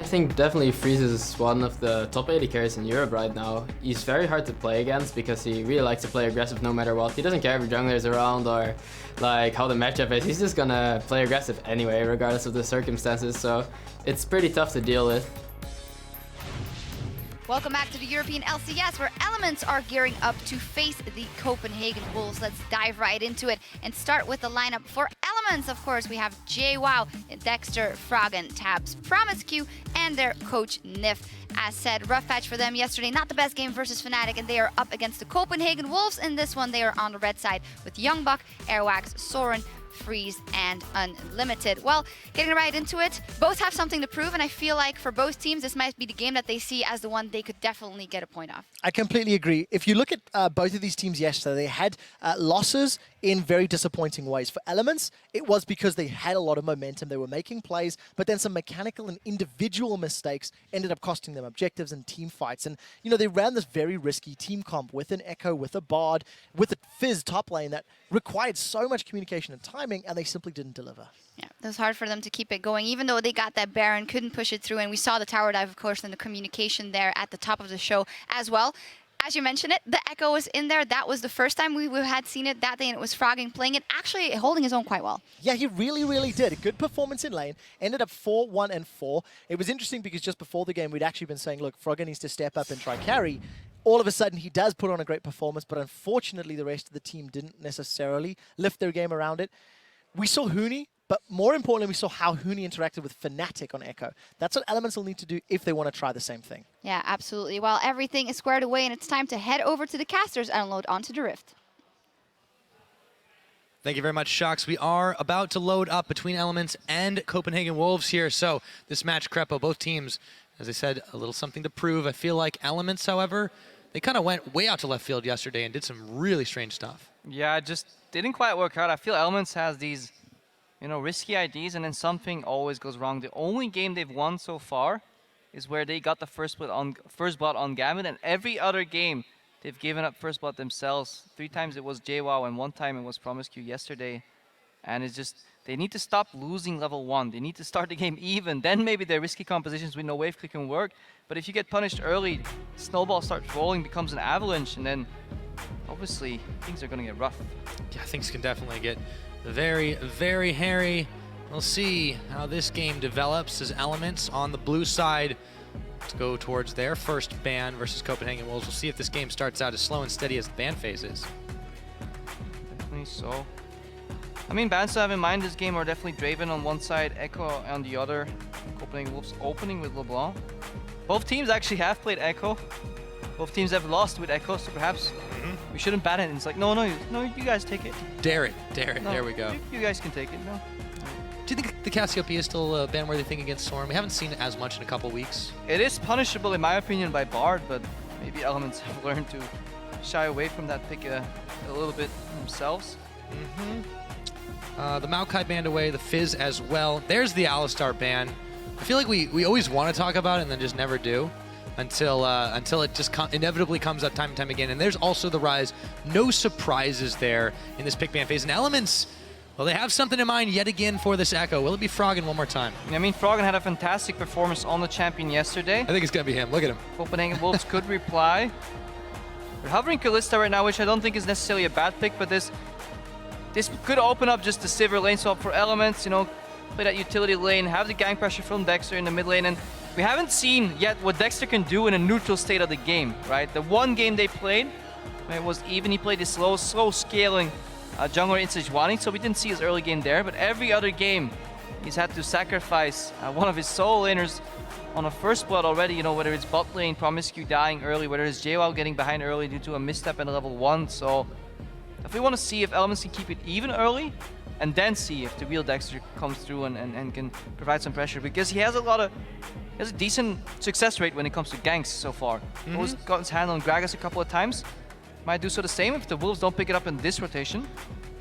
think definitely Freeze is one of the top 80 carries in Europe right now. He's very hard to play against because he really likes to play aggressive no matter what. He doesn't care if the jungler is around or like how the matchup is. He's just gonna play aggressive anyway, regardless of the circumstances. So it's pretty tough to deal with. Welcome back to the European LCS, where Elements are gearing up to face the Copenhagen Wolves. Let's dive right into it and start with the lineup for Elements. Of course, we have JWoww, Dexter, Froggen, Tabs, Promiscu, and their coach Nif. As said, rough patch for them yesterday. Not the best game versus Fnatic, and they are up against the Copenhagen Wolves. In this one, they are on the red side with Youngbuck, Airwax, Soren, Freeze, and Unlimited. Well, getting right into it, both have something to prove, and I feel like for both teams, this might be the game that they see as the one they could definitely get a point off. I completely agree. If you look at both of these teams yesterday, they had losses in very disappointing ways. For Elements, it was because they had a lot of momentum. They were making plays, but then some mechanical and individual mistakes ended up costing them objectives and team fights. And, you know, they ran this very risky team comp with an Echo, with a Bard, with a Fizz top lane that required so much communication and timing, and they simply didn't deliver. Yeah, it was hard for them to keep it going, even though they got that Baron, couldn't push it through, and we saw the tower dive, of course, and the communication there at the top of the show as well. As you mentioned it, the Echo was in there. That was the first time we had seen it that day, and it was Froggen playing it, actually holding his own quite well. Yeah, he really, really did. A good performance in lane. Ended up 4-1-4. It was interesting because just before the game, we'd actually been saying, look, Froggen needs to step up and try carry. All of a sudden, he does put on a great performance, but unfortunately, the rest of the team didn't necessarily lift their game around it. We saw Huni, but more importantly, we saw how Huni interacted with Fnatic on Echo. That's what Elements will need to do if they want to try the same thing. Yeah, absolutely. Well, everything is squared away, and it's time to head over to the casters and load onto the Rift. Thank you very much, Shocks. We are about to load up between Elements and Copenhagen Wolves here. So this match, Crepo, both teams, as I said, a little something to prove. I feel like Elements, however, they kind of went way out to left field yesterday and did some really strange stuff. Yeah, it just didn't quite work out. I feel Elements has these, you know, risky IDs, and then something always goes wrong. The only game they've won so far is where they got the first blood on Gambit, and every other game they've given up first blood themselves. 3 times it was JWoww, and 1 time it was Promiscu yesterday. And it's just, they need to stop losing level 1. They need to start the game even. Then maybe their risky compositions with no wave click can work. But if you get punished early, snowball starts rolling, becomes an avalanche, and then obviously things are going to get rough. Yeah, things can definitely get very, very hairy. We'll see how this game develops as Elements on the blue side to go towards their first ban versus Copenhagen Wolves. We'll see if this game starts out as slow and steady as the ban phase is. Definitely so. I mean, bans to have in mind this game are definitely Draven on one side, Echo on the other. Copenhagen Wolves opening with LeBlanc. Both teams actually have played Echo. Both teams have lost with Echo, so perhaps we shouldn't ban it. And it's like, no, you guys take it. Dare it, no, there we go. You guys can take it, no. Do you think the Cassiopeia is still a ban-worthy thing against Soren? We haven't seen it as much in a couple weeks. It is punishable, in my opinion, by Bard, but maybe Elements have learned to shy away from that pick a little bit themselves. The Maokai banned away, the Fizz as well. There's the Alistar ban. I feel like we always want to talk about it and then just never do until it just inevitably comes up time and time again. And there's also the Rise. No surprises there in this pick ban phase. And Elements, well, they have something in mind yet again for this Echo. Will it be Froggen one more time? I mean, Froggen had a fantastic performance on the champion yesterday. I think it's going to be him. Look at him. Copenhagen Wolves could reply. They're hovering Kalista right now, which I don't think is necessarily a bad pick, but this could open up just the Sivir lane swap for Elements, you know, play that utility lane, have the gank pressure from Dexter in the mid lane, and we haven't seen yet what Dexter can do in a neutral state of the game, right? The one game they played, it was even, he played this slow scaling jungler in Sejuani, so we didn't see his early game there, but every other game he's had to sacrifice one of his solo laners on a first blood already, you know, whether it's bot lane, Promiscu dying early, whether it's JWoww getting behind early due to a misstep at level 1, so if we want to see if Elements can keep it even early, and then see if the real Dexter comes through and can provide some pressure, because he has a decent success rate when it comes to ganks so far. Always got his hand on Gragas a couple of times. Might do so the same if the Wolves don't pick it up in this rotation.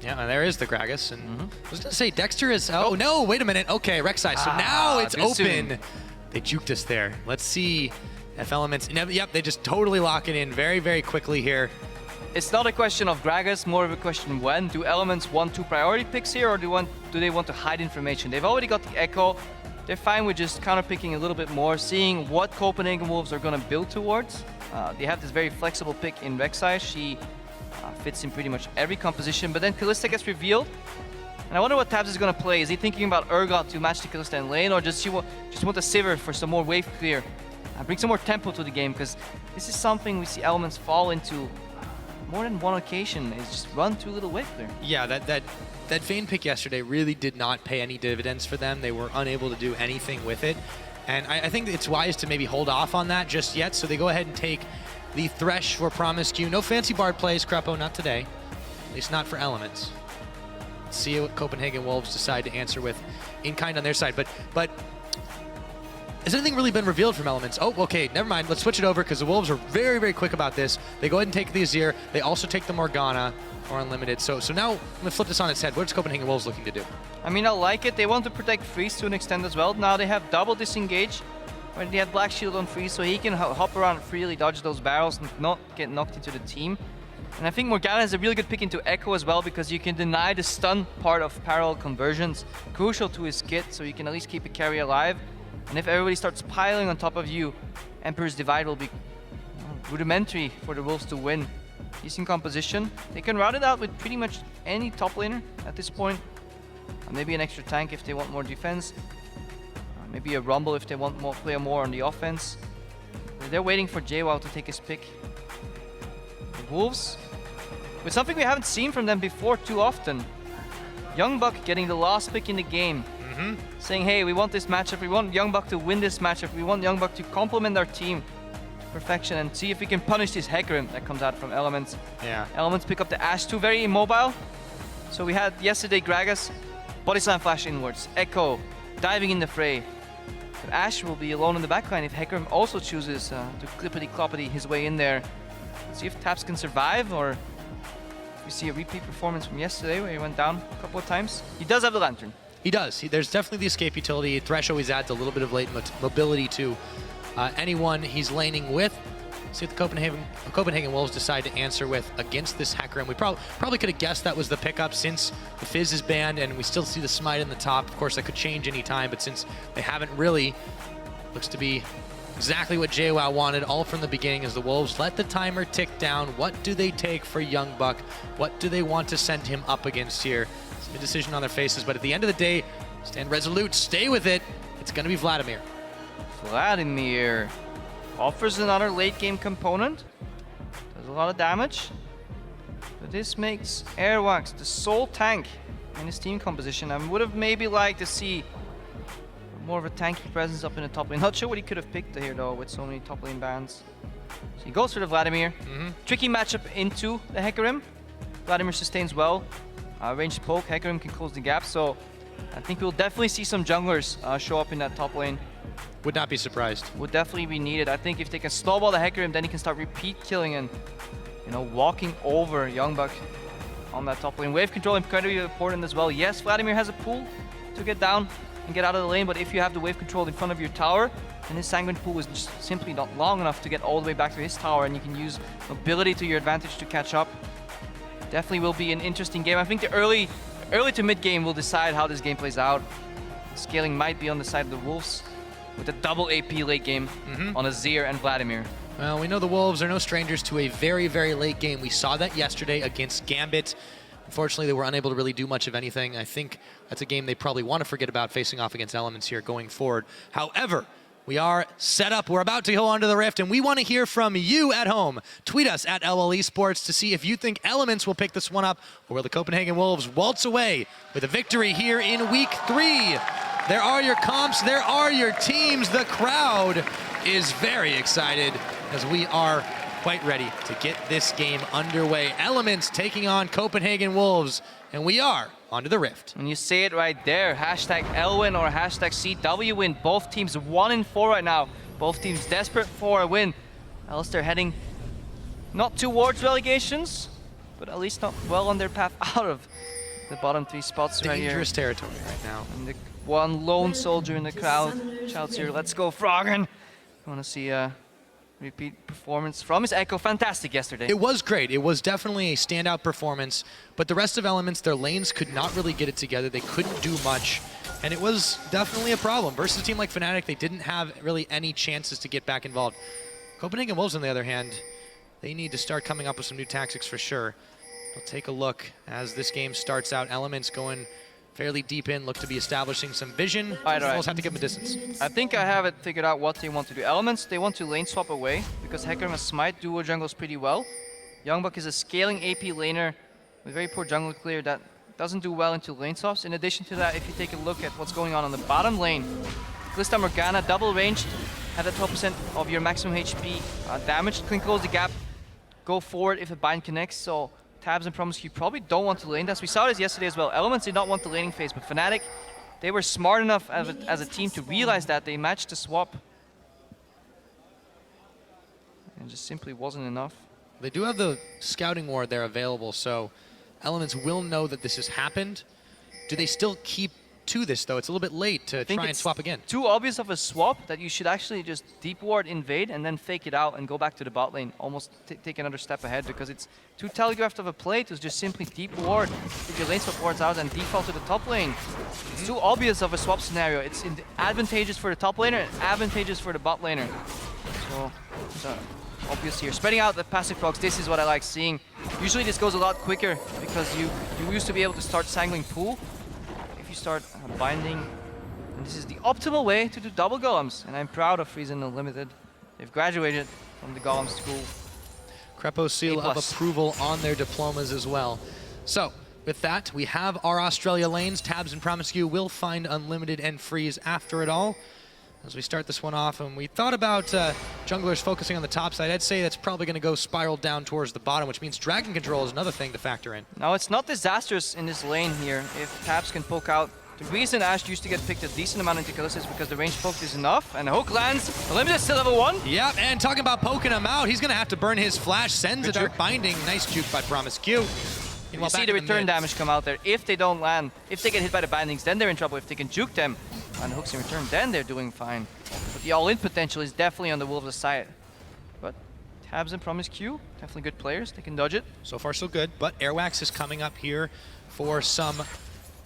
Yeah, and there is the Gragas. And I was going to say, Dexter is... Oh, no, wait a minute. Okay, Rek'Sai. So now it's open. Soon. They juked us there. Let's see if Elements... Yep, they just totally lock it in very, very quickly here. It's not a question of Gragas, more of a question when. Do Elements want 2 priority picks here, or do they want to hide information? They've already got the Echo. they're fine with just counter-picking a little bit more, seeing what Copenhagen Wolves are going to build towards. They have this very flexible pick in Rek'Sai. She fits in pretty much every composition, but then Kalista gets revealed. And I wonder what Tabs is going to play. Is he thinking about Urgot to match the Kalista in lane, or does she just want a Sivir for some more wave clear? Bring some more tempo to the game, because this is something we see Elements fall into more than one occasion, is just run too little wave clear. Yeah, that Vayne pick yesterday really did not pay any dividends for them. They were unable to do anything with it. And I think it's wise to maybe hold off on that just yet, so they go ahead and take the Thresh for Promiscu. No fancy Bard plays, Crepo, not today. At least not for Elements. Let's see what Copenhagen Wolves decide to answer with in kind on their side. But has anything really been revealed from Elements? Oh, okay, never mind. Let's switch it over, because the Wolves are very, very quick about this. They go ahead and take the Azir. They also take the Morgana or Unlimited. So now I'm going to flip this on its head. What's Copenhagen Wolves looking to do? I mean, I like it. They want to protect Freeze to an extent as well. Now they have double disengage, where they have Black Shield on Freeze, so he can hop around freely, dodge those barrels, and not get knocked into the team. And I think Morgana is a really good pick into Echo as well, because you can deny the stun part of parallel conversions, crucial to his kit, so you can at least keep a carry alive. And if everybody starts piling on top of you, Emperor's Divide will be rudimentary for the Wolves to win. Decent composition. They can route it out with pretty much any top laner at this point. Maybe an extra tank if they want more defense. Maybe a Rumble if they want more, play more on the offense. They're waiting for JWoww to take his pick. The Wolves, with something we haven't seen from them before too often. Youngbuck getting the last pick in the game. Saying, hey, we want this matchup. We want Youngbuck to win this matchup. We want Youngbuck to complement our team to perfection and see if we can punish this Hecarim that comes out from Elements. Yeah. Elements pick up the Ashe 2, very immobile. So we had yesterday Gragas, Body Slam flash inwards, Echo diving in the fray. But Ashe will be alone in the backline if Hecarim also chooses to clippity-cloppity his way in there. Let's see if Taps can survive, or if we see a repeat performance from yesterday where he went down a couple of times. He does have the Lantern. He does. There's definitely the escape utility. Thresh always adds a little bit of late mobility to anyone he's laning with. See what the Copenhagen Wolves decide to answer with against this Hecarim. We probably could have guessed that was the pickup, since the Fizz is banned and we still see the Smite in the top. Of course, that could change any time, but since they haven't really, looks to be exactly what JWoww wanted all from the beginning, as the Wolves let the timer tick down. What do they take for Youngbuck? What do they want to send him up against here? It's a decision on their faces, but at the end of the day, stand resolute, stay with it. It's going to be Vladimir. Vladimir offers another late game component. Does a lot of damage. But this makes Airwax the sole tank in his team composition. I would have maybe liked to see more of a tanky presence up in the top lane. Not sure what he could have picked here though, with so many top lane bans. So he goes for the Vladimir. Tricky matchup into the Hecarim. Vladimir sustains well. Ranged poke, Hecarim can close the gap. So I think we'll definitely see some junglers show up in that top lane. Would not be surprised. Would definitely be needed. I think if they can snowball the Hecarim, then he can start repeat killing and, you know, walking over Youngbuck on that top lane. Wave control incredibly important as well. Yes, Vladimir has a pool to get down and get out of the lane, but if you have the wave control in front of your tower, then his Sanguine pool is just simply not long enough to get all the way back to his tower, and you can use mobility to your advantage to catch up. Definitely will be an interesting game. I think the early to mid game will decide how this game plays out. Scaling might be on the side of the Wolves, with a double AP late game on Azir and Vladimir. Well, we know the Wolves are no strangers to a very, very late game. We saw that yesterday against Gambit. Unfortunately, they were unable to really do much of anything. I think that's a game they probably want to forget about facing off against Elements here going forward. However, we are set up. We're about to go onto the Rift, and we want to hear from you at home. Tweet us at LL Esports to see if you think Elements will pick this one up, or will the Copenhagen Wolves waltz away with a victory here in Week 3. There are your comps, there are your teams. The crowd is very excited as we are quite ready to get this game underway. Elements taking on Copenhagen Wolves, and we are onto the Rift. And you say it right there, hashtag Lwin or hashtag CW win. Both teams 1-4 right now. Both teams desperate for a win. Alistair heading not towards relegations, but at least not well on their path out of the bottom 3 spots right here. Dangerous territory right now. And the one lone soldier in the crowd shouts here, "Let's go, Froggen!" I want to see a repeat performance from his Echo. Fantastic yesterday. It was great. It was definitely a standout performance, but the rest of Elements, their lanes could not really get it together. They couldn't do much. And it was definitely a problem. Versus a team like Fnatic, they didn't have really any chances to get back involved. Copenhagen Wolves, on the other hand, they need to start coming up with some new tactics for sure. We'll take a look as this game starts out. Elements going fairly deep in, look to be establishing some vision. Wolves have to give them a distance. I think I have it figured out what they want to do. Elements, they want to lane swap away because Hecarim has smite duo jungles pretty well. Youngbuck is a scaling AP laner with very poor jungle clear that doesn't do well into lane swaps. In addition to that, if you take a look at what's going on the bottom lane, Kalista Morgana double ranged, have a 12% of your maximum HP damaged, can close the gap, go forward if a bind connects. So Tabs and Promiscu probably don't want to lane this. We saw this yesterday as well. Elements did not want the laning phase, but Fnatic, they were smart enough as a team to realize that. They matched the swap. And it just simply wasn't enough. They do have the scouting ward there available, so Elements will know that this has happened. Do they still keep to this, though? It's a little bit late to try and swap again. Too obvious of a swap that you should actually just deep ward invade and then fake it out and go back to the bot lane. Almost take another step ahead, because it's too telegraphed of a play to just simply deep ward, get your lane swap wards out and default to the top lane. It's too obvious of a swap scenario. It's advantageous for the top laner and advantageous for the bot laner. So obvious here. Spreading out the passive procs, this is what I like seeing. Usually this goes a lot quicker because you used to be able to start sangling pool. If you start binding, and this is the optimal way to do double golems. And I'm proud of Friesen Unlimited. They've graduated from the golem school. Crepo seal of approval on their diplomas as well. So with that, we have our Australia lanes. Tabs and Promiscu will find Unlimited and Freeze after it all. As we start this one off, and we thought about junglers focusing on the top side, I'd say that's probably going to go spiral down towards the bottom, which means dragon control is another thing to factor in. Now, it's not disastrous in this lane here if Tabs can poke out. The reason Ashe used to get picked a decent amount into Kalista is because the range poke is enough, and a hook lands. Unlimited still level 1. Yep, and talking about poking him out, he's going to have to burn his flash, sends it out binding. Nice juke by Promiscu. You see the return damage come out there. If they don't land, if they get hit by the bindings, then they're in trouble. If they can juke them on hooks in return, then they're doing fine. But the all-in potential is definitely on the Wolves' side. But Tabs and Promiscu, definitely good players. They can dodge it. So far, so good. But Airwax is coming up here for some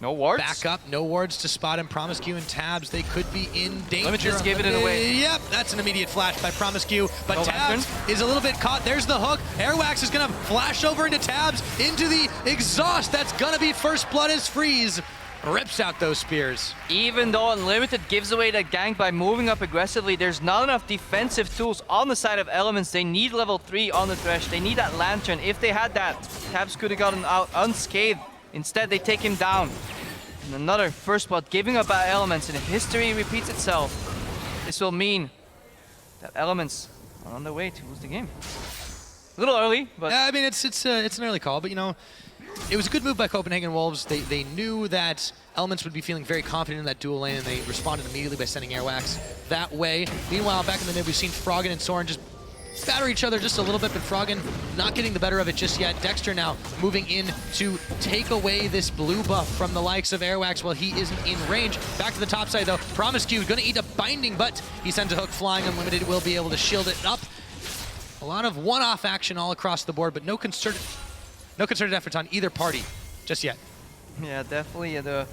no wards. Backup. No wards to spot him. Promiscu and Tabs, they could be in danger. Let me just give it away. Yep, that's an immediate flash by Promiscu. But no Tabs is a little bit caught. There's the hook. Airwax is going to flash over into Tabs, into the exhaust. That's going to be first blood as Freeze rips out those spears. Even though Unlimited gives away that gank by moving up aggressively, there's not enough defensive tools on the side of Elements. They need level 3 on the Thresh. They need that Lantern. If they had that, Tabs could have gotten out unscathed. Instead, they take him down. And another first blood giving up by Elements. And if history repeats itself, this will mean that Elements are on their way to lose the game. A little early, but... I mean, it's an early call, but you know, it was a good move by Copenhagen Wolves. They knew that Elements would be feeling very confident in that dual lane, and they responded immediately by sending Airwax that way. Meanwhile, back in the mid, we've seen Froggen and Soren just batter each other just a little bit, but Froggen not getting the better of it just yet. Dexter now moving in to take away this blue buff from the likes of Airwax while he isn't in range. Back to the top side, though. Promiscu going to eat a binding, but he sends a hook flying. Unlimited will be able to shield it up. A lot of one-off action all across the board, but no concerted efforts on either party just yet. Yeah, definitely. The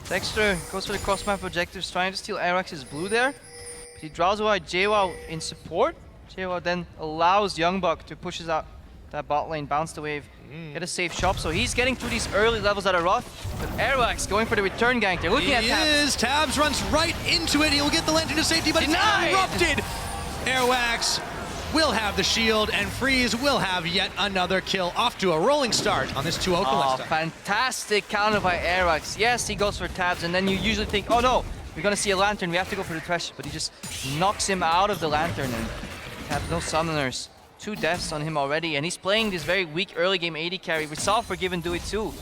Dexter goes for the cross-map objectives, trying to steal Airwax's blue there. But he draws away JWoww in support. JWoww then allows Youngbuck to push out that bot lane, bounce the wave, get a safe shot. So he's getting through these early levels that are rough. But Airwax going for the return gank. They're looking at Tabs. Tabs runs right into it. He'll get the lantern to safety, but Denied. It's interrupted. Airwax will have the shield, and Freeze will have yet another kill. Off to a rolling start on this 2-0 Kalista. Fantastic counter by Airwax. Yes, he goes for Tabs, and then you usually think, oh no, we're gonna see a lantern, we have to go for the Thresh, but he just knocks him out of the lantern, and Tabs, no summoners. 2 deaths on him already, and he's playing this very weak early game AD carry. We saw Forgiven do it too.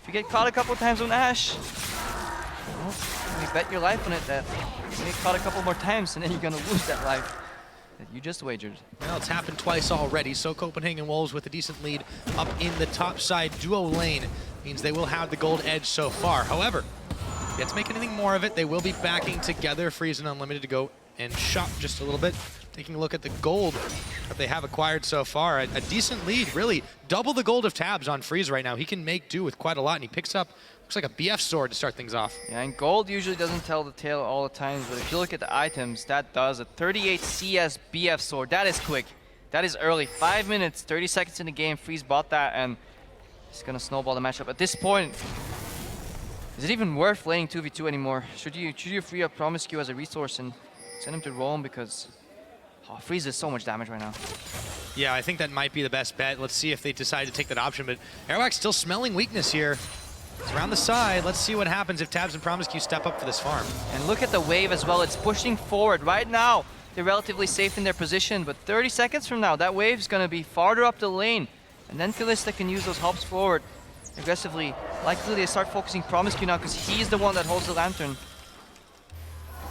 If you get caught a couple times on Ashe, well, you bet your life on it that you get caught a couple more times, and then you're gonna lose that life that you just wagered. Well, it's happened twice already, so Copenhagen Wolves with a decent lead up in the top side duo lane means they will have the gold edge so far. However, yet to make anything more of it, they will be backing together. Freeze and Unlimited to go and shop just a little bit. Taking a look at the gold that they have acquired so far, a decent lead, really. Double the gold of Tabs on Freeze right now. He can make do with quite a lot, and he picks up Looks like a BF sword to start things off. Yeah, and gold usually doesn't tell the tale all the times, but if you look at the items, that does. A 38 CS BF sword, that is quick. That is early. 5 minutes, 30 seconds in the game. Freeze bought that, and he's gonna snowball the matchup. At this point, is it even worth laning 2v2 anymore? Should you free up Promiscu as a resource and send him to roam, because Freeze does so much damage right now. Yeah, I think that might be the best bet. Let's see if they decide to take that option, but Airwax still smelling weakness here. It's around the side. Let's see what happens if Tabs and Promiscu step up for this farm. And look at the wave as well. It's pushing forward. Right now, they're relatively safe in their position, but 30 seconds from now, that wave is going to be farther up the lane. And then Kalista can use those hops forward aggressively. Likely they start focusing Promiscu now because he's the one that holds the lantern.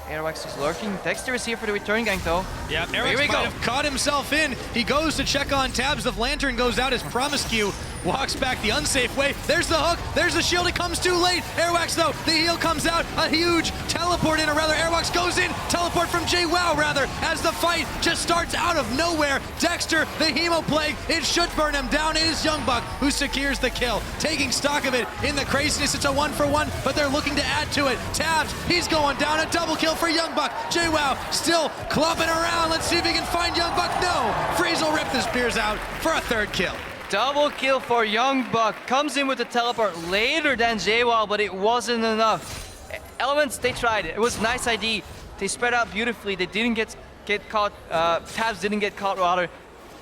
Airwax is lurking. Dexter is here for the return gank though. Yeah, Airwax might have caught himself in. He goes to check on Tabs. The lantern goes out as Promiscu walks back the unsafe way. There's the hook. There's the shield. It comes too late. Airwax though, the heal comes out. A huge teleport in, or rather Airwax goes in. Teleport from JWoww rather, as the fight just starts out of nowhere. Dexter, the Hemo Plague, it should burn him down. It is Youngbuck who secures the kill. Taking stock of it in the craziness. It's a 1-for-1, but they're looking to add to it. Tabs, he's going down. A double kill for Youngbuck. JWoww still clumping around. Let's see if he can find Youngbuck. No! Freeze will rip the spears out for a third kill. Double kill for Youngbuck. Comes in with the teleport later than JWoww, but it wasn't enough. Elements, they tried it. It was nice ID. They spread out beautifully. They didn't get caught. Tabs didn't get caught rather.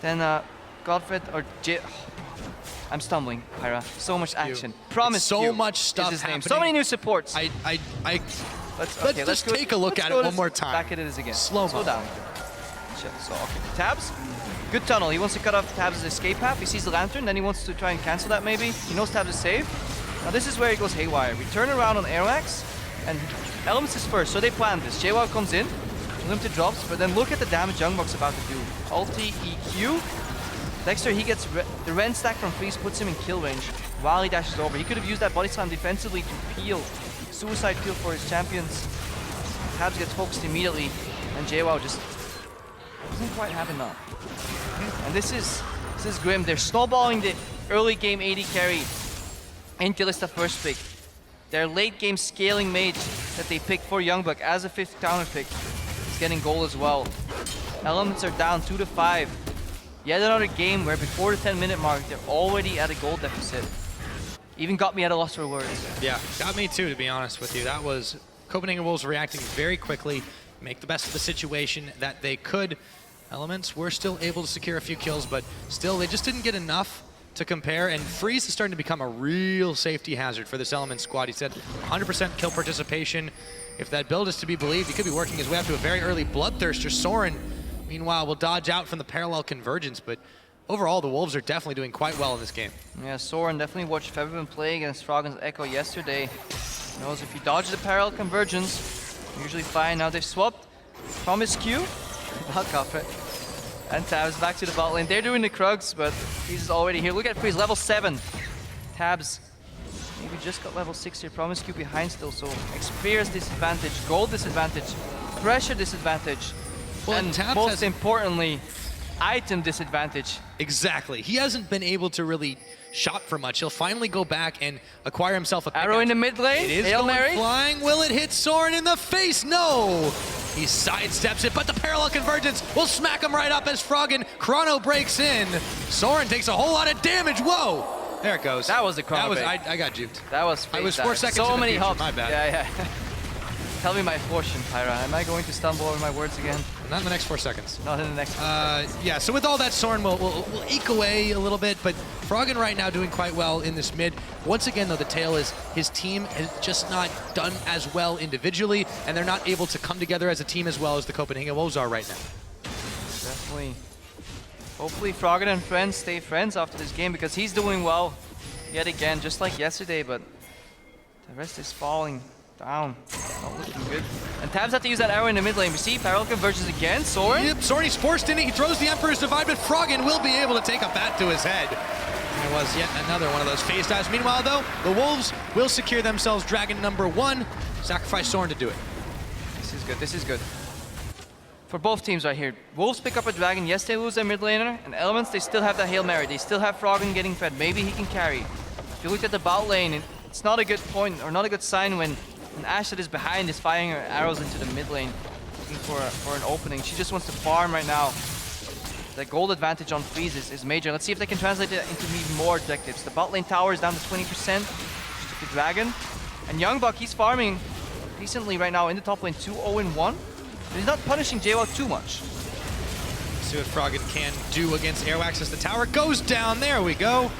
Then Godfred or I'm stumbling, Pyra. So much action. Promise so you much stuff is his name. happening. So many new supports. Let's just take a look at it one more time. Back at it again. Slow down. Shit. So okay. Tabs. Good tunnel. He wants to cut off Tabs' escape path. He sees the lantern, then he wants to try and cancel that maybe. He knows Tabs is safe. Now this is where he goes haywire. We turn around on Airwax, and Elements is first, so they plan this. JWoww comes in, limited drops, but then look at the damage Youngbuck's about to do. Ulti, EQ. Dexter, he gets the Ren stack from Freeze, puts him in kill range while he dashes over. He could have used that body slam defensively to peel, suicide peel for his champions. Tabs gets focused immediately, and JWoww just doesn't quite have enough. And this is grim. They're snowballing the early game AD carry in Kalista first pick. Their late game scaling mage that they picked for Youngbuck as a 5th counter pick is getting gold as well. Elements are down 2-5. Yet another game where before the 10-minute mark, they're already at a gold deficit. Even got me at a loss for words. Yeah, got me too, to be honest with you. That was Copenhagen Wolves reacting very quickly, make the best of the situation that they could. Elements were still able to secure a few kills, but still they just didn't get enough to compare, and Freeze is starting to become a real safety hazard for this Element squad. He said 100% kill participation. If that build is to be believed, he could be working his way up to a very early Bloodthirster. Soren, meanwhile, will dodge out from the parallel convergence, but overall the Wolves are definitely doing quite well in this game. Yeah, Soren definitely watched Feverbin play against Froggen's Echo yesterday. He knows if you dodge the parallel convergence, you're usually fine. Now they've swapped Promiscu, not Godfred, and Tabs back to the bot lane. They're doing the Krugs, but he's already here. Look at Freeze, level 7. Tabs maybe just got level 6 here. Promiscu behind still, so experience disadvantage, gold disadvantage, pressure disadvantage, Well, and Tabs most importantly, item disadvantage. Exactly. He hasn't been able to really shot for much. He'll finally go back and acquire himself a Arrow in the mid lane. It is Hail going Mary. flying. Will it hit Soren in the face? No! He sidesteps it, but the parallel convergence will smack him right up as Froggen Chrono breaks in. Soren takes a whole lot of damage. Whoa! There it goes. That was the Chrono That was, bait. I got juked. That was I was fake 4 dive. seconds So in the many future. hops. My bad. Yeah. Tell me my fortune, Pyra. Am I going to stumble over my words again? Not in the next 4 seconds. Not in the next Yeah, so with all that, Soren will eke away a little bit, but Froggen right now doing quite well in this mid. Once again, though, the tale is his team has just not done as well individually, and they're not able to come together as a team as well as the Copenhagen Wolves are right now. Definitely. Hopefully Froggen and friends stay friends after this game, because he's doing well yet again, just like yesterday, but the rest is falling down. Not looking good. And Tabs had to use that arrow in the mid lane. We see parallel converges again. Soren? Yep, Soren, he's forced in it. He throws the Emperor's Divide, but Froggen will be able to take a bat to his head. And it was yet another one of those phase dives. Meanwhile, though, the Wolves will secure themselves Dragon number 1. Sacrifice Soren to do it. This is good. This is good. For both teams right here. Wolves pick up a Dragon. Yes, they lose their mid laner. And Elements, they still have that Hail Mary. They still have Froggen getting fed. Maybe he can carry. If you look at the bot lane, it's not a good point or not a good sign when Ashe that is behind is firing her arrows into the mid lane, looking for an opening. She just wants to farm right now. The gold advantage on Freeze is major. Let's see if they can translate it into even more objectives. The bot lane tower is down to 20%. Just took the dragon. And Youngbuck, he's farming decently right now in the top lane, 2-0-1. But he's not punishing JWoww too much. Let's see what Froggen can do against Airwax as the tower goes down. There we go.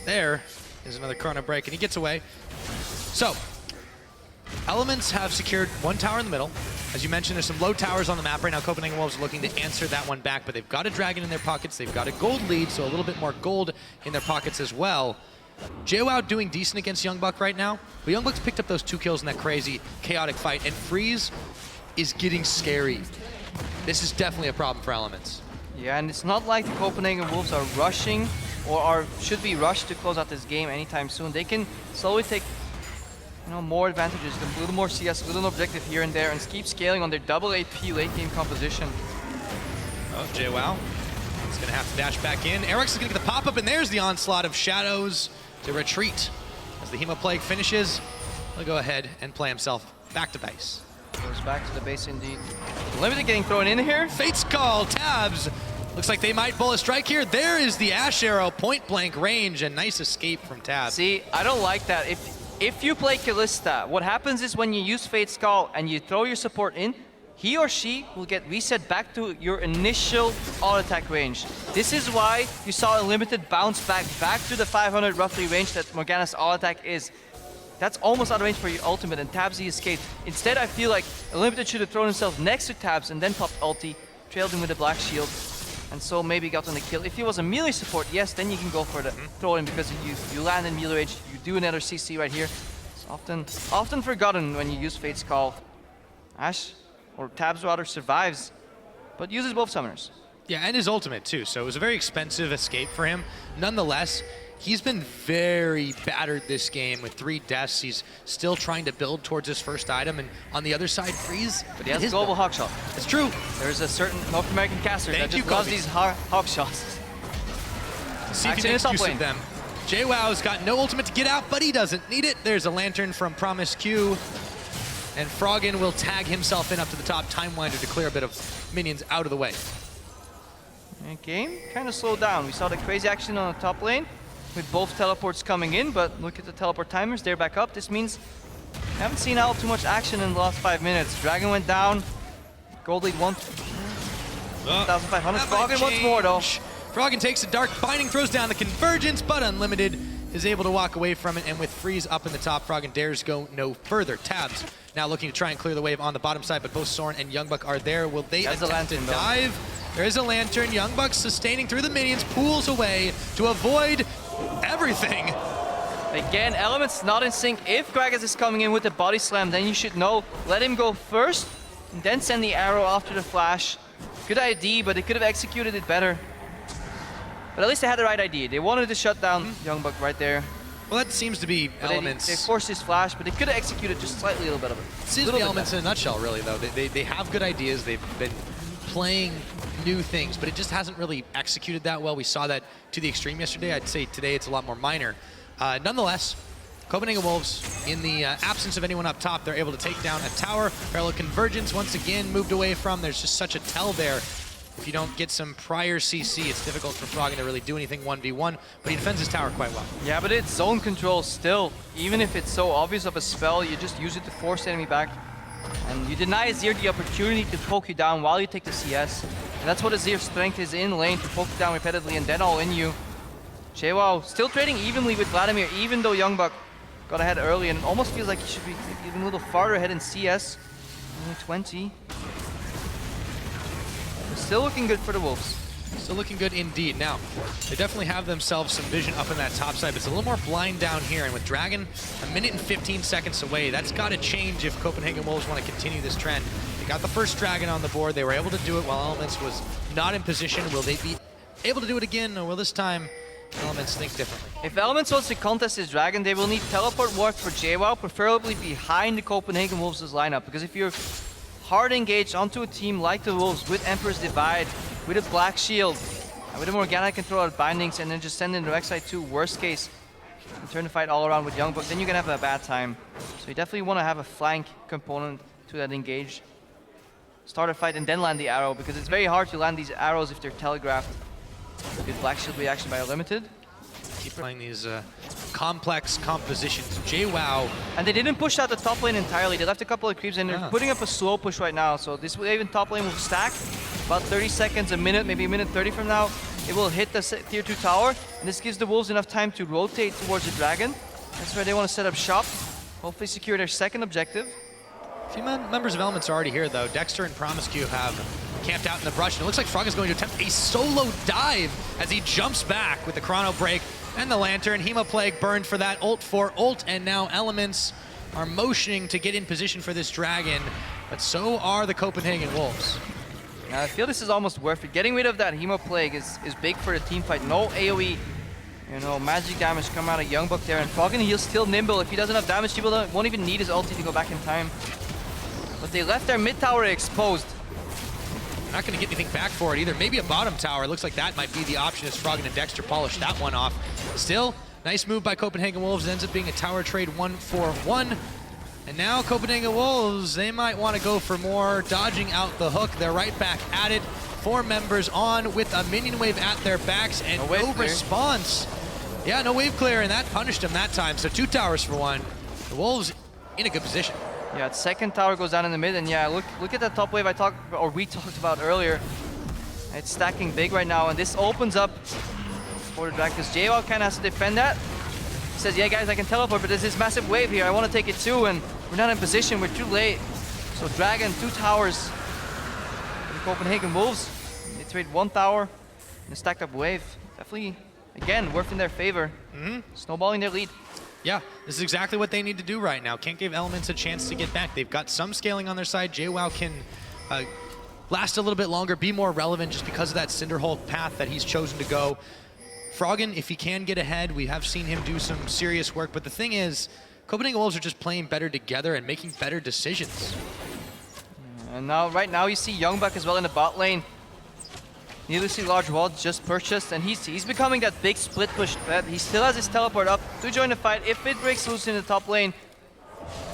There is another chrono break, and he gets away. So, Elements have secured one tower in the middle. As you mentioned, there's some low towers on the map right now. Copenhagen Wolves are looking to answer that one back, but they've got a dragon in their pockets. They've got a gold lead, so a little bit more gold in their pockets as well. JWoww doing decent against Youngbuck right now, but Youngbuck's picked up those 2 kills in that crazy, chaotic fight, and Freeze is getting scary. This is definitely a problem for Elements. Yeah, and it's not like the Copenhagen Wolves are rushing or should be rushed to close out this game anytime soon. They can slowly take more advantages, a little more CS, a little objective here and there, and keep scaling on their double AP late game composition. Oh, JWoww is going to have to dash back in. Eric's is going to get the pop-up, and there's the onslaught of shadows to retreat. As the Hemoplague finishes, he'll go ahead and play himself back to base. Goes back to the base indeed. Limited getting thrown in here. Fate's Call, Tabs. Looks like they might pull a strike here. There is the Ashe arrow, point blank range, and nice escape from Tabs. See, I don't like that. If you play Kalista, what happens is when you use Fate's Call and you throw your support in, he or she will get reset back to your initial auto attack range. This is why you saw a limited bounce back to the 500 roughly range that Morgana's auto attack is. That's almost out of range for your ultimate, and Tabsy escaped. Instead, I feel like Unlimited should have thrown himself next to Tabs and then popped ulti, trailed him with a black shield, and so maybe got on the kill. If he was a melee support, yes, then you can go for the throw in because you land in melee range, you do another CC right here. It's often forgotten when you use Fate's Call. Ashe, or Tabs rather, survives, but uses both summoners. Yeah, and his ultimate too, so it was a very expensive escape for him. Nonetheless, he's been very battered this game with 3 deaths. He's still trying to build towards his first item, and on the other side, Freeze. But he has a global hawk shot. It's true. There's a certain North American caster that just does these hawk shots. See if he makes use of them. JWoww's got no ultimate to get out, but he doesn't need it. There's a lantern from Promise Q, and Froggen will tag himself in up to the top time winder to clear a bit of minions out of the way. Game kind of slowed down. We saw the crazy action on the top lane with both teleports coming in, but look at the teleport timers, they're back up. This means we haven't seen all too much action in the last 5 minutes. Dragon went down, gold lead 1,500. Froggen once more though. Froggen takes a dark binding, throws down the convergence, but Unlimited is able to walk away from it, and with Freeze up in the top, Froggen dares go no further. Tabs now looking to try and clear the wave on the bottom side, but both Soren and Youngbuck are there. Will they attempt to dive? There is a lantern. Youngbuck sustaining through the minions, pulls away to avoid everything. Again, Elements not in sync. If Gragas is coming in with the body slam, then you should know. Let him go first, and then send the arrow after the flash. Good idea, but they could have executed it better. But at least they had the right idea. They wanted to shut down Youngbuck right there. Well, that seems to be Elements. They forced his flash, but they could have executed just slightly a little bit of it. Seems to be Elements in a nutshell, really, though. They have good ideas. They've been playing new things, but it just hasn't really executed that well. We saw that to the extreme yesterday. I'd say today it's a lot more minor. Nonetheless, Copenhagen Wolves, in the absence of anyone up top, they're able to take down a tower. Parallel Convergence once again moved away from. There's just such a tell there. If you don't get some prior CC, it's difficult for Froggen to really do anything 1v1, but he defends his tower quite well. Yeah, but it's zone control still. Even if it's so obvious of a spell, you just use it to force the enemy back. And you deny Azir the opportunity to poke you down while you take the CS. And that's what Azir's strength is in lane, to poke you down repetitively and then all in you. JWoww still trading evenly with Vladimir, even though Youngbuck got ahead early, and it almost feels like he should be even a little farther ahead in CS. Only 20. Still looking good for the Wolves. Still looking good indeed. Now, they definitely have themselves some vision up in that top side, but it's a little more blind down here. And with Dragon a minute and 15 seconds away, that's got to change if Copenhagen Wolves want to continue this trend. They got the first Dragon on the board. They were able to do it while Elements was not in position. Will they be able to do it again, or will this time Elements think differently? If Elements wants to contest his Dragon, they will need teleport warp for JWoww, preferably behind the Copenhagen Wolves' lineup. Because if you're hard engaged onto a team like the Wolves with Emperor's Divide, with a Black Shield, with a Morgana can throw out bindings and then just send in the backside too, worst case. and turn the fight all around with Youngbuck, then you're gonna have a bad time. So you definitely want to have a flank component to that engage. Start a fight and then land the arrow, because it's very hard to land these arrows if they're telegraphed. Good Black Shield reaction by a limited. Keep playing these complex compositions. JWoww. And they didn't push out the top lane entirely. They left a couple of creeps and they're putting up a slow push right now. So this wave in top lane will stack about 30 seconds, a minute, maybe a minute 30 from now. It will hit the tier 2 tower, and this gives the Wolves enough time to rotate towards the dragon. That's where they want to set up shop. Hopefully secure their second objective. A few members of Elements are already here though. Dexter and Promiscu have camped out in the brush, and it looks like Frog is going to attempt a solo dive as he jumps back with the Chrono Break and the Lantern. Hemoplague burned for that ult for ult, and now Elements are motioning to get in position for this dragon, but so are the Copenhagen Wolves. Now I feel this is almost worth it. Getting rid of that Hemoplague is big for the team fight. No AoE, magic damage come out of Youngbuck there, and Froggen, he's still nimble. If he doesn't have damage, he won't even need his ulti to go back in time. But they left their mid tower exposed. Not going to get anything back for it either. Maybe a bottom tower. It looks like that might be the option as Froggen and Dexter polish that one off. Still, nice move by Copenhagen Wolves. It ends up being a tower trade 1-for-1. And now Copenhagen Wolves, they might want to go for more, dodging out the hook. They're right back at it. 4 members on with a minion wave at their backs and no response. Yeah, no wave clear, and that punished them that time. So 2 towers for 1. The Wolves in a good position. Yeah, second tower goes down in the mid, and yeah, look at that top wave we talked about earlier. It's stacking big right now, and this opens up for the dragon, because JWoww kind of has to defend that. He says, yeah guys, I can teleport, but there's this massive wave here, I want to take it too, and we're not in position, we're too late. So dragon, 2 towers for the Copenhagen Wolves. They trade 1 tower and a stacked up wave. Definitely, again, worth in their favor. Snowballing their lead. Yeah, this is exactly what they need to do right now. Can't give Elements a chance to get back. They've got some scaling on their side. JWoww can last a little bit longer, be more relevant just because of that Cinderhold path that he's chosen to go. Froggen, if he can get ahead, we have seen him do some serious work. But the thing is, Copenhagen Wolves are just playing better together and making better decisions. And now, right now, you see Youngbuck as well in the bot lane. Needlessly large wall just purchased, and he's becoming that big split push threat. He still has his teleport up to join the fight. If it breaks loose in the top lane,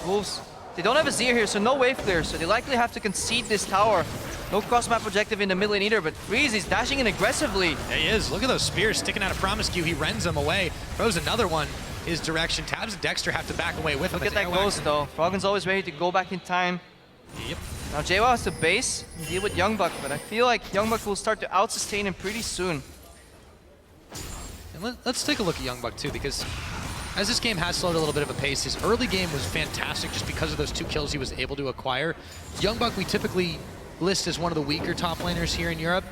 Wolves, they don't have a Zir here, so no wave clear, so they likely have to concede this tower. No cross-map objective in the mid lane either, but Freeze is dashing in aggressively. Yeah, he is. Look at those spears sticking out of Promiscu. He rends them away, throws another one his direction. Tabs and Dexter have to back away with him. Look at that ghost though. Froggen's always ready to go back in time. Yep. Now JWoww has to base and deal with Youngbuck, but I feel like Youngbuck will start to out-sustain him pretty soon. And let's take a look at Youngbuck too, because as this game has slowed a little bit of a pace, his early game was fantastic just because of those 2 kills he was able to acquire. Youngbuck we typically list as one of the weaker top laners here in Europe,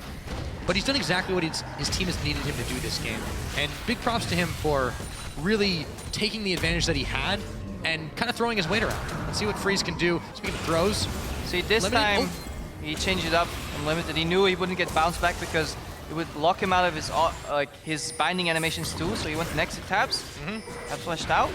but he's done exactly what his team has needed him to do this game. And big props to him for really taking the advantage that he had and kind of throwing his weight around. Let's see what Freeze can do. Speaking of throws, see this time he changed it up and limited. He knew he wouldn't get bounced back because it would lock him out of his binding animations too, so he went next to Tabs. Tabs flashed out.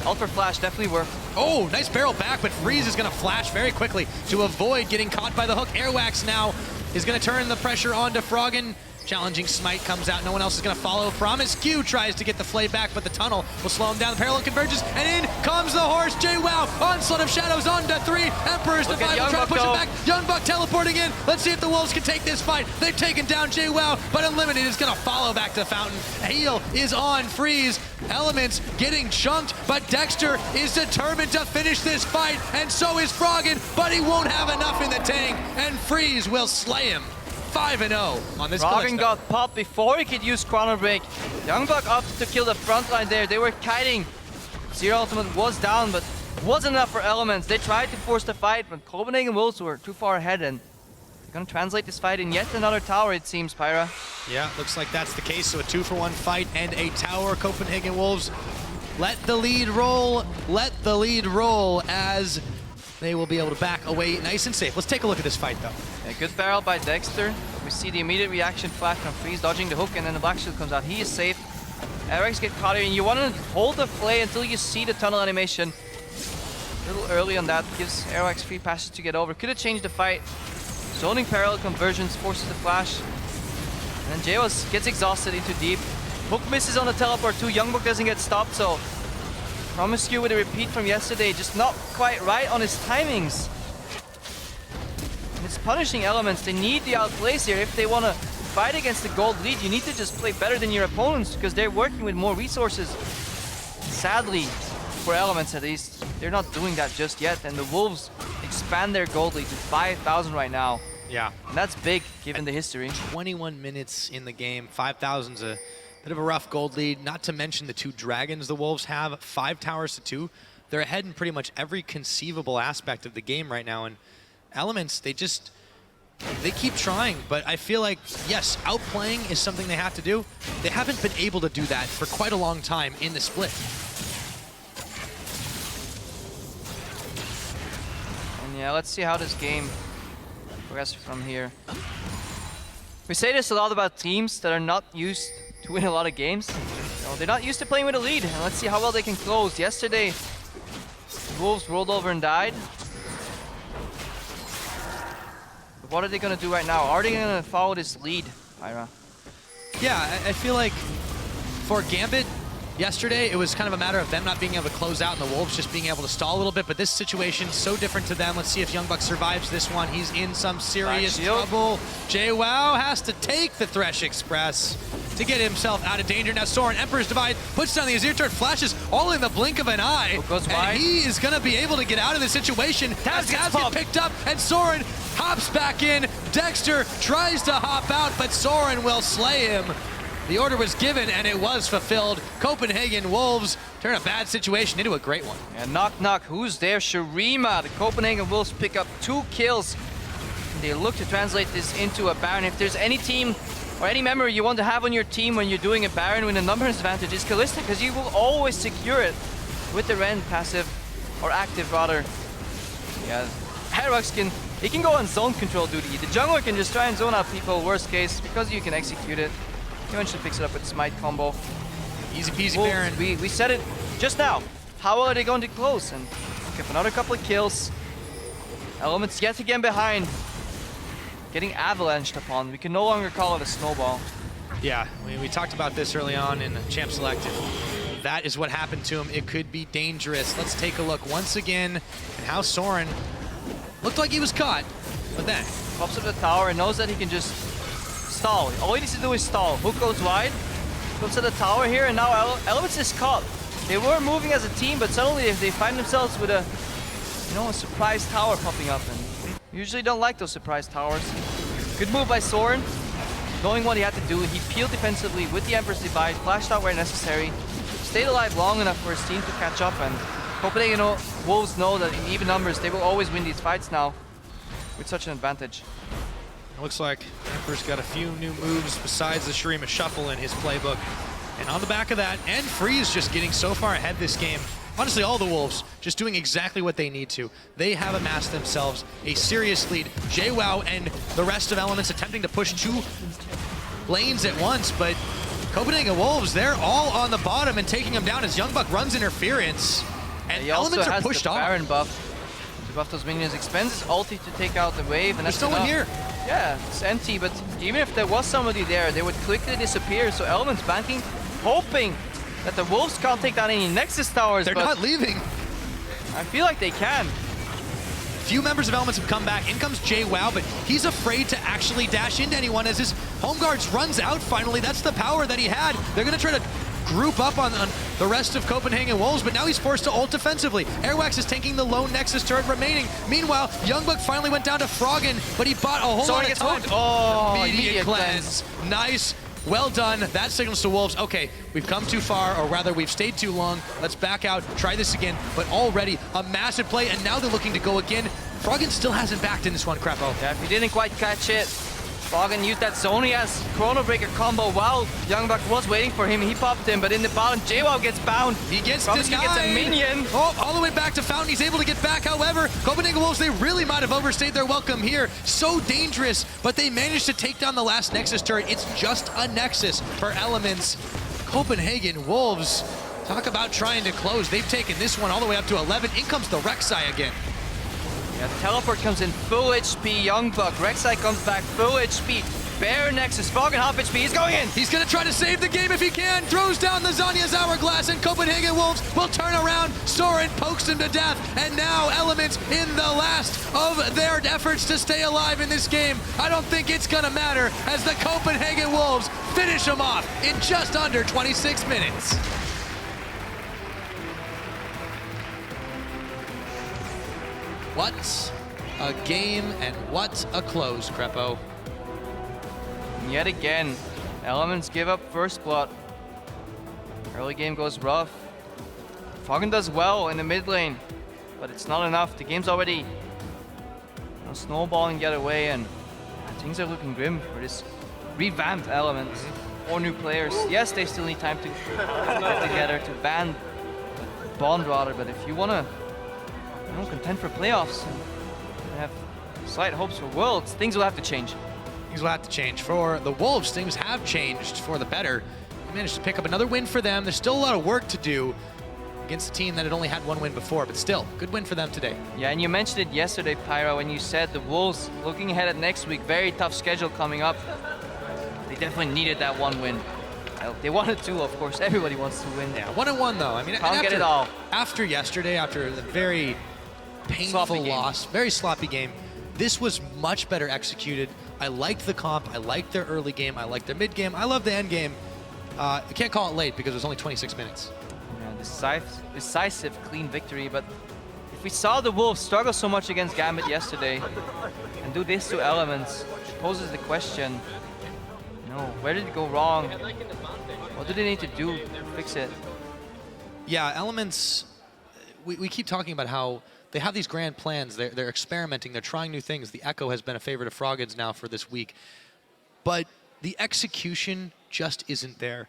Ultra Flash definitely worked. Oh, nice barrel back, but Freeze is going to flash very quickly to avoid getting caught by the hook. Airwax now is going to turn the pressure onto Froggen. Challenging Smite comes out. No one else is going to follow. Promiscu tries to get the flay back, but the tunnel will slow him down. The parallel converges, and in comes the horse. JWoww, Onslaught of Shadows onto 3. Emperor's Defiant trying to push him back. Youngbuck teleporting in. Let's see if the Wolves can take this fight. They've taken down JWoww, but Unlimited is going to follow back to Fountain. Heal is on Freeze. Elements getting chunked, but Dexter is determined to finish this fight, and so is Froggen, but he won't have enough in the tank, and Freeze will slay him. 5-0 on this Froggen got popped before he could use Chrono Break. Youngbuck opted to kill the front line there. They were kiting. Zero Ultimate was down, but wasn't enough for Elements. They tried to force the fight, but Copenhagen Wolves were too far ahead, and they're gonna translate this fight in yet another tower, it seems, Pyra. Yeah, looks like that's the case. So a 2-for-1 fight and a tower. Copenhagen Wolves let the lead roll. Let the lead roll as they will be able to back away nice and safe. Let's take a look at this fight, though. A good barrel by Dexter. We see the immediate reaction flash from Freeze dodging the hook, and then the Black Shield comes out. He is safe. Eric's get caught here, and you want to hold the play until you see the tunnel animation. A little early on that, gives Eric's free passage to get over. Could have changed the fight. Zoning parallel conversions forces the flash. And then JWoww gets exhausted into deep. Hook misses on the teleport too. Youngbuck doesn't get stopped, so Promiscu with a repeat from yesterday, just not quite right on his timings. And it's punishing Elements. They need the outplays here. If they want to fight against the gold lead, you need to just play better than your opponents because they're working with more resources. Sadly, for Elements at least, they're not doing that just yet, and the Wolves expand their gold lead to 5,000 right now. Yeah. And that's big, given the history. 21 minutes in the game. 5,000's a bit of a rough gold lead, not to mention the 2 dragons the Wolves have, 5 towers to 2. They're ahead in pretty much every conceivable aspect of the game right now, and Elements, they keep trying, but I feel like, yes, outplaying is something they have to do. They haven't been able to do that for quite a long time in the split. And yeah, let's see how this game progresses from here. We say this a lot about teams that are not used to win a lot of games. You know, they're not used to playing with a lead, and let's see how well they can close. Yesterday, the Wolves rolled over and died. But what are they going to do right now? Are they going to follow this lead, Ira? Yeah, I feel like for Gambit, yesterday, it was kind of a matter of them not being able to close out and the Wolves just being able to stall a little bit, but this situation so different to them. Let's see if Youngbuck survives this one. He's in some serious trouble. JWoww has to take the Thresh Express to get himself out of danger. Now Soren, Emperor's Divide, puts down the Azir turret, flashes all in the blink of an eye. Goes wide. And he is going to be able to get out of this situation. Tabs gets picked up, and Soren hops back in. Dexter tries to hop out, but Soren will slay him. The order was given, and it was fulfilled. Copenhagen Wolves turn a bad situation into a great one. And knock knock, who's there? Shurima. The Copenhagen Wolves pick up 2 kills. And they look to translate this into a Baron. If there's any team or any member you want to have on your team when you're doing a Baron with a numbers advantage, it's Kalista, because you will always secure it with the Ren passive, or active rather. Yeah, Herux he can go on zone control duty. The jungler can just try and zone out people, worst case, because you can execute it. He eventually picks it up with Smite combo. Easy peasy Wolves, Baron. we said it just now. How well are they going to close? And pick up another couple of kills. Elements yet again behind. Getting avalanched upon. We can no longer call it a snowball. Yeah, we talked about this early on in Champ Select. That is what happened to him. It could be dangerous. Let's take a look once again at how Soren looked like he was caught, but then Pops up the tower and knows that he can just stall. All he needs to do is stall. Hook goes wide, comes to the tower here, and now Elements is caught. They were moving as a team, but suddenly they find themselves with a surprise tower popping up. And usually don't like those surprise towers. Good move by Soren, knowing what he had to do. He peeled defensively with the Emperor's Divide, flashed out where necessary, stayed alive long enough for his team to catch up, and Copenhagen Wolves know that in even numbers, they will always win these fights now with such an advantage. it looks like Emperor's got a few new moves besides the Shurima Shuffle in his playbook. And on the back of that, and Freeze just getting so far ahead this game. Honestly, all the Wolves just doing exactly what they need to. They have amassed themselves a serious lead. JWoww and the rest of Elements attempting to push 2 lanes at once, but Copenhagen Wolves, they're all on the bottom and taking them down as Youngbuck runs interference. And he also Elements are has pushed the off. Baron buff to buff those minions. Expends his ulti to take out the wave, and There's that's no one enough. here. Yeah, it's empty, but even if there was somebody there, they would quickly disappear. So Elements banking, hoping that the Wolves can't take down any Nexus towers. They're but not leaving. I feel like they can. Few members of Elements have come back. In comes JWoww, but he's afraid to actually dash into anyone as his home guards runs out finally. That's the power that he had. They're going to try to group up on the rest of Copenhagen Wolves, but now he's forced to ult defensively. Airwax is taking the lone Nexus turret remaining. Meanwhile, Youngbuck finally went down to Froggen, but he bought a whole lot of time. Oh, Immediate cleanse. Nice. Well done. That signals to Wolves, okay, we've come too far, or rather we've stayed too long. Let's back out, try this again. But already a massive play, and now they're looking to go again. Froggen still hasn't backed in this one, Crapo. Yeah, if he didn't quite catch it, Froggen used that Zonia's Chrono Breaker combo while Youngbuck was waiting for him. He popped him, but in the bottom, JWoww gets bound. He gets Promiscu denied. gets a minion. Oh, all the way back to Fountain. He's able to get back. However, Copenhagen Wolves, they really might have overstayed their welcome here. So dangerous, but they managed to take down the last Nexus turret. It's just a Nexus for Elements. Copenhagen Wolves, talk about trying to close. They've taken this one all the way up to 11. In comes the Rek'Sai again. Yeah, Teleport comes in full HP, Youngbuck. Rek'Sai comes back full HP. Bare Nexus, Frog and half HP, he's going in! He's going to try to save the game if he can. Throws down the Zanya's Hourglass, and Copenhagen Wolves will turn around. Soren pokes him to death, and now Elements in the last of their efforts to stay alive in this game. I don't think it's going to matter as the Copenhagen Wolves finish him off in just under 26 minutes. What a game and what a close, Crepo. Yet again, Elements give up first blood. Early game goes rough. Froggen does well in the mid lane, but it's not enough. The game's already snowballing the other way, and things are looking grim for this revamped Elements. 4 new players. Yes, they still need time to get together to bond rather, but if you want to contend for playoffs and have slight hopes for Worlds, things will have to change. Things will have to change. For the Wolves, things have changed for the better. They managed to pick up another win for them. There's still a lot of work to do against a team that had only had 1 win before, but still, good win for them today. Yeah, and you mentioned it yesterday, Pyra, when you said the Wolves, looking ahead at next week, very tough schedule coming up. They definitely needed that 1 win. They wanted to, of course. Everybody wants to win. Yeah, 1-1 though. I mean, can't get it all. After yesterday, after the very painful loss, very sloppy game, this was much better executed. I liked the comp. I liked their early game. I liked their mid game. I love the end game. I can't call it late because it was only 26 minutes. Yeah, decisive, clean victory. But if we saw the Wolves struggle so much against Gambit yesterday and do this to Elements, it poses the question, where did it go wrong? What do they need to do to fix it? Yeah, Elements, we keep talking about how they have these grand plans. They're experimenting. They're trying new things. The Echo has been a favorite of Froggen's now for this week. But the execution just isn't there.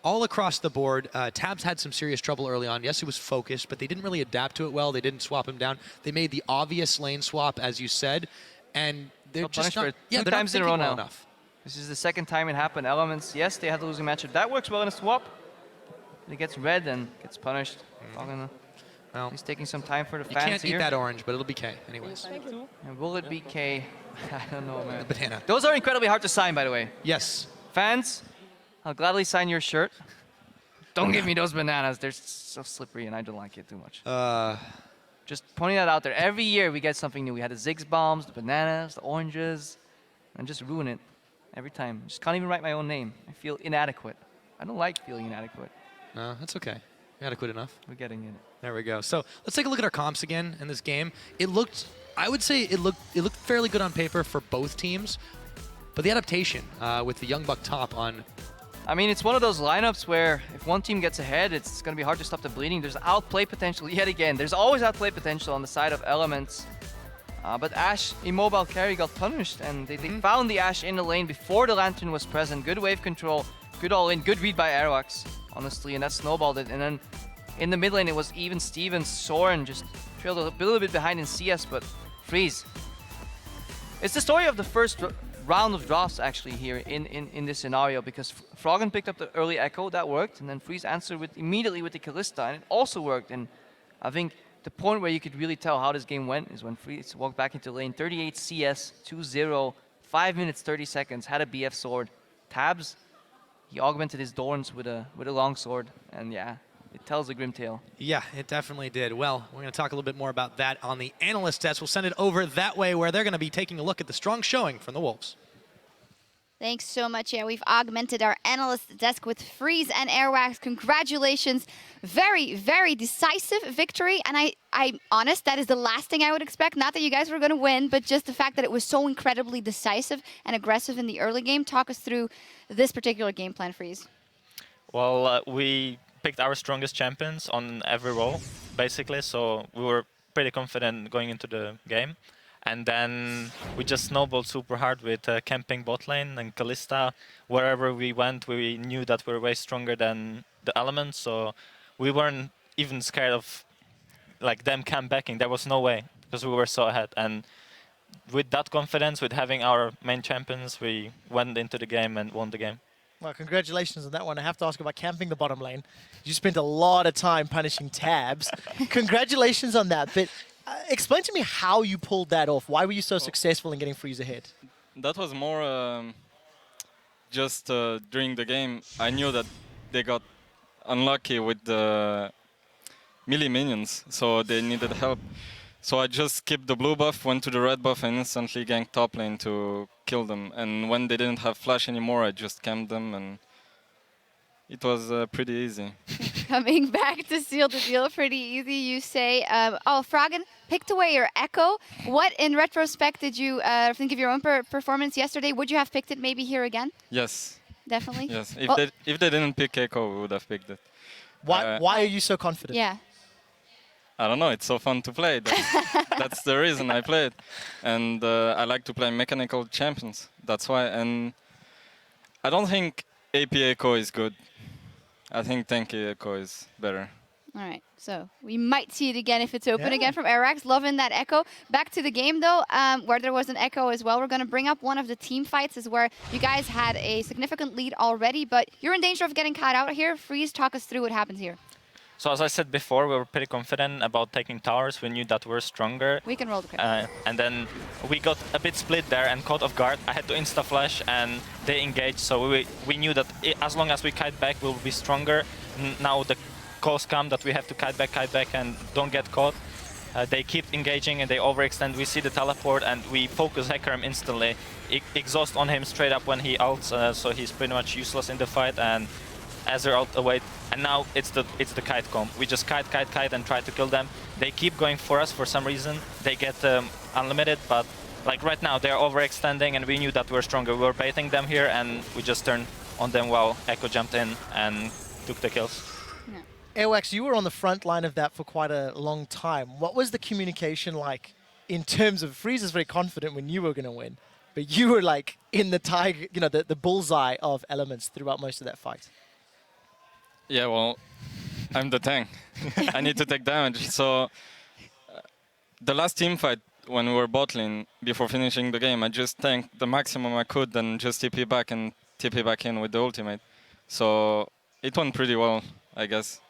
All across the board, Tabs had some serious trouble early on. Yes, he was focused, but they didn't really adapt to it well. They didn't swap him down. They made the obvious lane swap, as you said, and they're just not, two times in a row now. Enough. This is the second time it happened. Elements, yes, they had the losing matchup. That works well in a swap. It gets red and gets punished. Well, he's taking some time for the fans here. You can't eat that orange, but it'll be K anyways. And will it be K? I don't know, man. The banana. Those are incredibly hard to sign, by the way. Yes. Fans, I'll gladly sign your shirt. Don't give me those bananas. They're so slippery, and I don't like it too much. Just pointing that out there. Every year we get something new. We had the Ziggs bombs, the bananas, the oranges, and just ruin it every time. Just can't even write my own name. I feel inadequate. I don't like feeling inadequate. No, that's okay. Adequate enough. We're getting it. There we go. So let's take a look at our comps again in this game. It looked, I would say it looked fairly good on paper for both teams, but the adaptation with the Young Buck top on. I mean, it's one of those lineups where if one team gets ahead, it's going to be hard to stop the bleeding. There's outplay potential yet again. There's always outplay potential on the side of Elements. But Ashe, immobile carry, got punished, and they found the Ashe in the lane before the Lantern was present. Good wave control, good all-in, good read by Airwax, honestly, and that snowballed it. And then in the mid lane, it was even Stevens. Soren just trailed a little bit behind in CS, but Freeze. It's the story of the first round of drafts, actually, here in this scenario, because Froggen picked up the early Echo, that worked, and then Freeze answered immediately with the Kalista, and it also worked. And I think the point where you could really tell how this game went is when Freeze walked back into lane, 38 CS, 2-0, 5 minutes, 30 seconds, had a BF sword. Tabs, he augmented his Dorns with a long sword, and yeah, it tells a grim tale. Yeah, it definitely did. Well, we're going to talk a little bit more about that on the analyst desk. We'll send it over that way where they're going to be taking a look at the strong showing from the Wolves. Thanks so much. Yeah, we've augmented our analyst desk with Freeze and Airwax. Congratulations. Very, very decisive victory. And I'm honest, that is the last thing I would expect. Not that you guys were going to win, but just the fact that it was so incredibly decisive and aggressive in the early game. Talk us through this particular game plan, Freeze. Well, we picked our strongest champions on every role, basically. So we were pretty confident going into the game. And then we just snowballed super hard with camping bot lane and Kalista. Wherever we went, we knew that we were way stronger than the Elements, so we weren't even scared of them camp backing. There was no way, because we were so ahead. And with that confidence, with having our main champions, we went into the game and won the game. Well, congratulations on that one. I have to ask about camping the bottom lane. You spent a lot of time punishing Tabs. Congratulations on that. But explain to me how you pulled that off. Why were you so successful in getting Freeze ahead? That was more just during the game, I knew that they got unlucky with the melee minions, so they needed help. So I just skipped the blue buff, went to the red buff, and instantly ganked top lane to kill them. And when they didn't have flash anymore, I just camped them, and it was pretty easy. Coming back to seal the deal pretty easy, you say. Oh, Froggen picked away your Echo. What, in retrospect, did you think of your own performance yesterday? Would you have picked it maybe here again? Yes. Definitely? Yes. If they didn't pick Echo, we would have picked it. Why are you so confident? Yeah. I don't know, it's so fun to play. That's the reason I play it. And I like to play mechanical champions. That's why. And I don't think AP Echo is good. I think tanky Echo is better. All right, so we might see it again if it's open again from Arax. Loving that Echo. Back to the game, though, where there was an Echo as well. We're going to bring up one of the team fights is where you guys had a significant lead already, but you're in danger of getting caught out here. Freeze, talk us through what happens here. So as I said before, we were pretty confident about taking towers. We knew that we're stronger. We can roll the credit. And then we got a bit split there and caught off guard. I had to insta-flash and they engaged. So we knew that as long as we kite back, we'll be stronger. Now the calls come that we have to kite back and don't get caught. They keep engaging and they overextend. We see the teleport and we focus Hecarim instantly. Exhaust on him straight up when he ults, so he's pretty much useless in the fight. And Azir ult away. And now it's the kite comp. We just kite and try to kill them. They keep going for us for some reason. They get unlimited, but like right now they're overextending and we knew that we were stronger. We were baiting them here and we just turned on them while Echo jumped in and took the kills. Airwax, you were on the front line of that for quite a long time. What was the communication like in terms of Freeze is very confident when you were going to win, but you were like in the tiger, you know, the bullseye of Elements throughout most of that fight? Yeah, well, I'm the tank. I need to take damage. So the last team fight when we were bot lane before finishing the game, I just tanked the maximum I could and just TP back and TP back in with the ultimate. So it went pretty well, I guess.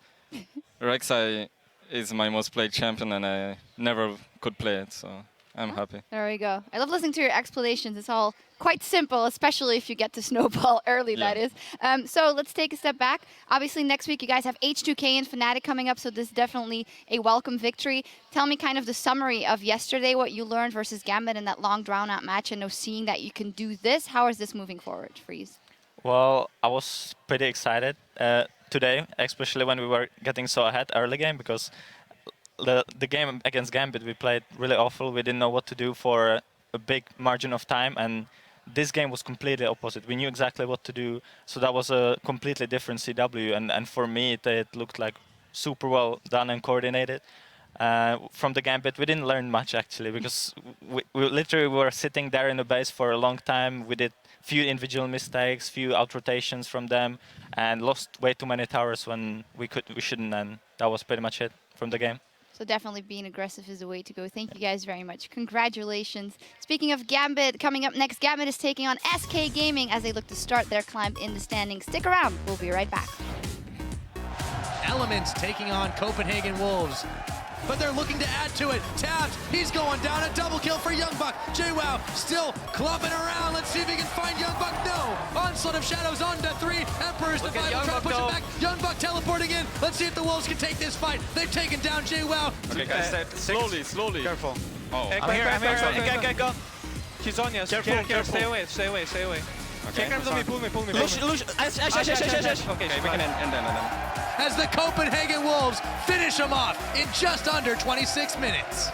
Rek'Sai is my most played champion and I never could play it, so I'm happy. There we go. I love listening to your explanations. It's all quite simple, especially if you get to snowball early, that is. So let's take a step back. Obviously, next week you guys have H2K and Fnatic coming up, so this is definitely a welcome victory. Tell me kind of the summary of yesterday, what you learned versus Gambit in that long, drawn-out match, and now seeing that you can do this. How is this moving forward, Freeze? Well, I was pretty excited today, especially when we were getting so ahead early game, because the game against Gambit we played really awful. We didn't know what to do for a big margin of time, and this game was completely opposite. We knew exactly what to do, so that was a completely different CW, and for me it looked like super well done and coordinated. From the Gambit we didn't learn much actually, because we literally were sitting there in the base for a long time. We did few individual mistakes, few out rotations from them, and lost way too many towers when we shouldn't, and that was pretty much it from the game. So definitely being aggressive is the way to go. Thank you guys very much. Congratulations. Speaking of Gambit, coming up next, Gambit is taking on SK Gaming as they look to start their climb in the standings. Stick around. We'll be right back. Elements taking on Copenhagen Wolves. But they're looking to add to it. Tapped, he's going down, a double kill for Youngbuck. JWoww still clubbing around. Let's see if he can find Youngbuck. No! Onslaught of Shadows on to 3. Emperor's the 5 trying to push it back. Youngbuck teleporting in. Let's see if the Wolves can take this fight. They've taken down JWoww. Okay, guys, slowly. Careful. Oh. I'm here. Go. He's on you. Careful. Stay away. Okay. Pull me. Lush. Ash. Okay, we can end then. As the Copenhagen Wolves finish them off in just under 26 minutes.